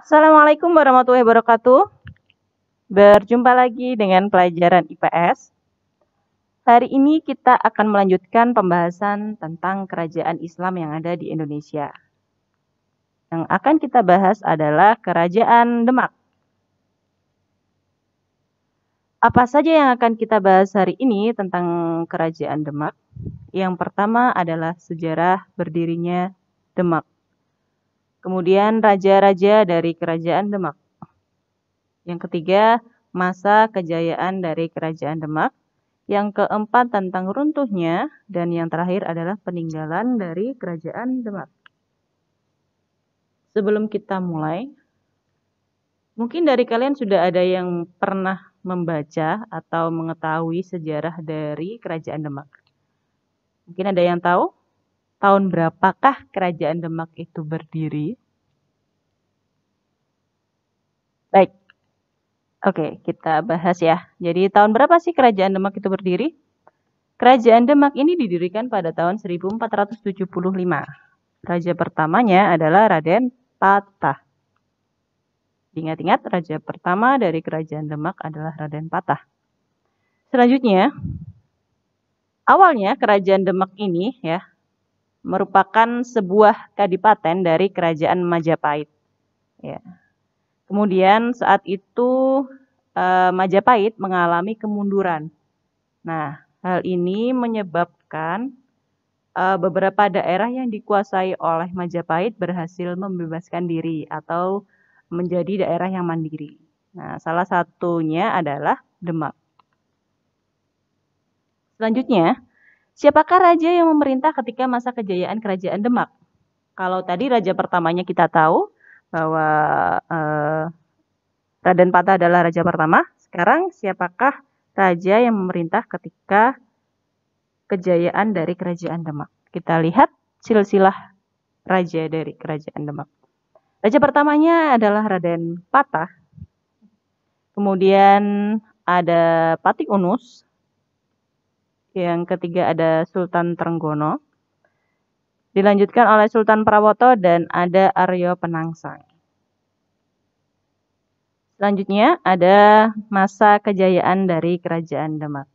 Assalamualaikum warahmatullahi wabarakatuh. Berjumpa lagi dengan pelajaran IPS. Hari ini kita akan melanjutkan pembahasan tentang kerajaan Islam yang ada di Indonesia. Yang akan kita bahas adalah Kerajaan Demak. Apa saja yang akan kita bahas hari ini tentang Kerajaan Demak? Yang pertama adalah sejarah berdirinya Demak. Kemudian raja-raja dari Kerajaan Demak. Yang ketiga, masa kejayaan dari Kerajaan Demak. Yang keempat tentang runtuhnya, dan yang terakhir adalah peninggalan dari Kerajaan Demak. Sebelum kita mulai, mungkin dari kalian sudah ada yang pernah membaca atau mengetahui sejarah dari Kerajaan Demak. Mungkin ada yang tahu tahun berapakah Kerajaan Demak itu berdiri? Baik, oke, kita bahas ya. Jadi tahun berapa sih Kerajaan Demak itu berdiri? Kerajaan Demak ini didirikan pada tahun 1475. Raja pertamanya adalah Raden Patah. Ingat-ingat, raja pertama dari Kerajaan Demak adalah Raden Patah. Selanjutnya, awalnya Kerajaan Demak ini ya merupakan sebuah kadipaten dari Kerajaan Majapahit. Ya. Kemudian saat itu Majapahit mengalami kemunduran. Nah, hal ini menyebabkan beberapa daerah yang dikuasai oleh Majapahit berhasil membebaskan diri atau menjadi daerah yang mandiri. Nah, salah satunya adalah Demak. Selanjutnya, siapakah raja yang memerintah ketika masa kejayaan Kerajaan Demak? Kalau tadi raja pertamanya kita tahu bahwa Raden Patah adalah raja pertama. Sekarang siapakah raja yang memerintah ketika kejayaan dari Kerajaan Demak? Kita lihat silsilah raja dari Kerajaan Demak. Raja pertamanya adalah Raden Patah. Kemudian ada Patih Unus. Yang ketiga ada Sultan Trenggono. Dilanjutkan oleh Sultan Prawoto dan ada Aryo Penangsang. Selanjutnya ada masa kejayaan dari Kerajaan Demak.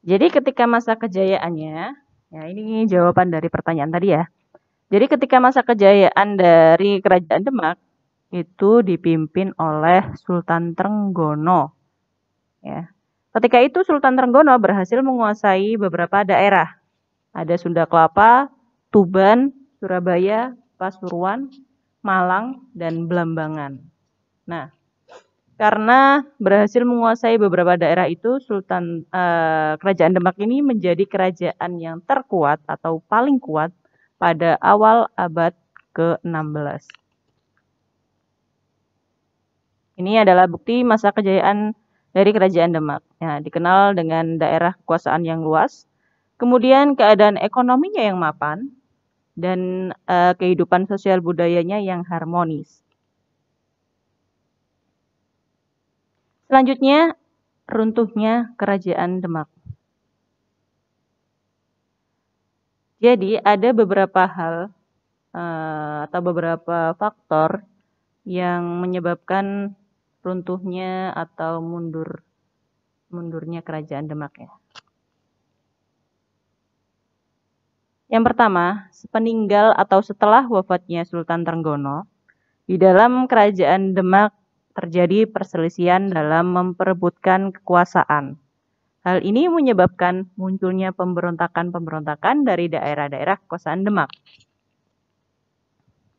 Jadi ketika masa kejayaannya, ya ini jawaban dari pertanyaan tadi ya. Jadi ketika masa kejayaan dari Kerajaan Demak itu dipimpin oleh Sultan Trenggono. Ya. Ketika itu Sultan Trenggono berhasil menguasai beberapa daerah. Ada Sunda Kelapa, Tuban, Surabaya, Pasuruan, Malang, dan Blambangan. Nah, karena berhasil menguasai beberapa daerah itu, Kerajaan Demak ini menjadi kerajaan yang terkuat atau paling kuat pada awal abad ke-16. Ini adalah bukti masa kejayaan dari Kerajaan Demak. Ya, dikenal dengan daerah kekuasaan yang luas, kemudian keadaan ekonominya yang mapan, dan kehidupan sosial budayanya yang harmonis. Selanjutnya, runtuhnya Kerajaan Demak. Jadi ada beberapa hal atau beberapa faktor yang menyebabkan runtuhnya atau mundurnya Kerajaan Demak ya. Yang pertama, sepeninggal atau setelah wafatnya Sultan Trenggono, di dalam Kerajaan Demak terjadi perselisihan dalam memperebutkan kekuasaan. Hal ini menyebabkan munculnya pemberontakan-pemberontakan dari daerah-daerah kekuasaan Demak.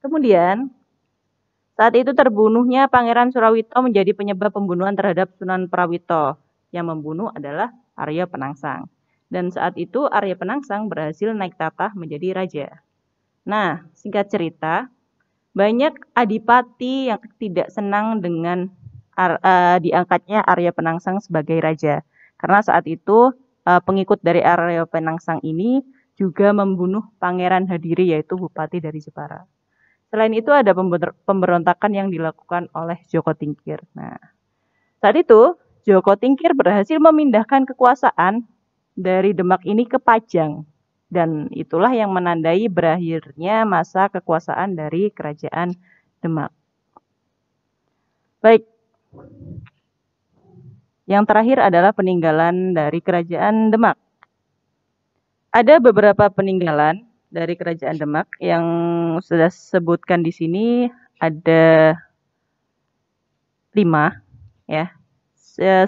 Kemudian, saat itu terbunuhnya Pangeran Surawito menjadi penyebab pembunuhan terhadap Sunan Prawito. Yang membunuh adalah Arya Penangsang. Dan saat itu Arya Penangsang berhasil naik tatah menjadi raja. Nah, singkat cerita, banyak adipati yang tidak senang dengan diangkatnya Arya Penangsang sebagai raja. Karena saat itu pengikut dari Arya Penangsang ini juga membunuh Pangeran Hadiri yaitu Bupati dari Jepara. Selain itu ada pemberontakan yang dilakukan oleh Joko Tingkir. Nah, saat itu Joko Tingkir berhasil memindahkan kekuasaan dari Demak ini ke Pajang. Dan itulah yang menandai berakhirnya masa kekuasaan dari Kerajaan Demak. Baik, yang terakhir adalah peninggalan dari Kerajaan Demak. Ada beberapa peninggalan dari Kerajaan Demak yang sudah sebutkan di sini ada 5 ya.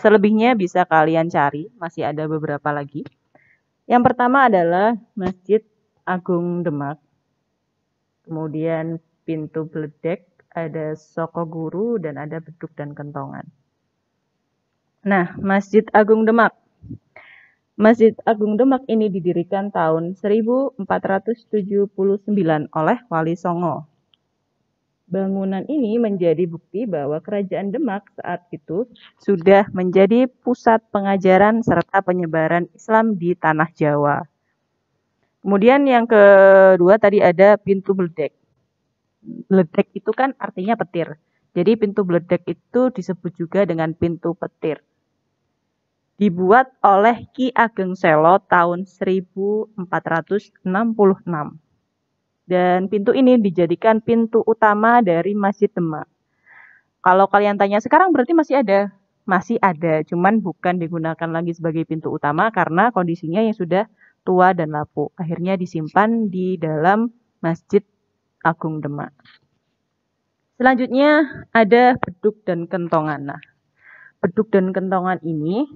Selebihnya bisa kalian cari, masih ada beberapa lagi. Yang pertama adalah Masjid Agung Demak. Kemudian Pintu Bledek, ada Soko Guru, dan ada Beduk dan Kentongan. Nah, Masjid Agung Demak. Masjid Agung Demak ini didirikan tahun 1479 oleh Wali Songo. Bangunan ini menjadi bukti bahwa Kerajaan Demak saat itu sudah menjadi pusat pengajaran serta penyebaran Islam di tanah Jawa. Kemudian yang kedua tadi ada Pintu Bledek. Bledek itu kan artinya petir. Jadi pintu bledek itu disebut juga dengan pintu petir. Dibuat oleh Ki Ageng Selo tahun 1466. Dan pintu ini dijadikan pintu utama dari Masjid Demak. Kalau kalian tanya sekarang berarti masih ada? Masih ada, cuman bukan digunakan lagi sebagai pintu utama karena kondisinya yang sudah tua dan lapuk. Akhirnya disimpan di dalam Masjid Agung Demak. Selanjutnya ada Beduk dan Kentongan. Nah, Beduk dan Kentongan ini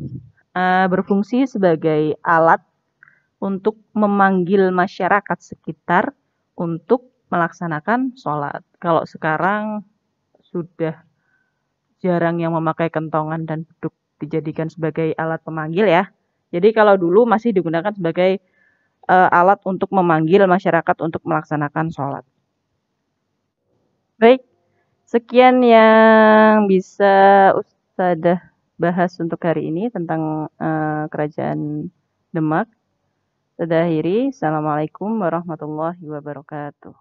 berfungsi sebagai alat untuk memanggil masyarakat sekitar untuk melaksanakan sholat. Kalau sekarang sudah jarang yang memakai kentongan dan beduk dijadikan sebagai alat pemanggil ya. Jadi kalau dulu masih digunakan sebagai alat untuk memanggil masyarakat untuk melaksanakan sholat. Baik, sekian yang bisa Ustadzah bahas untuk hari ini tentang Kerajaan Demak. Sudah akhiri. Assalamualaikum warahmatullahi wabarakatuh.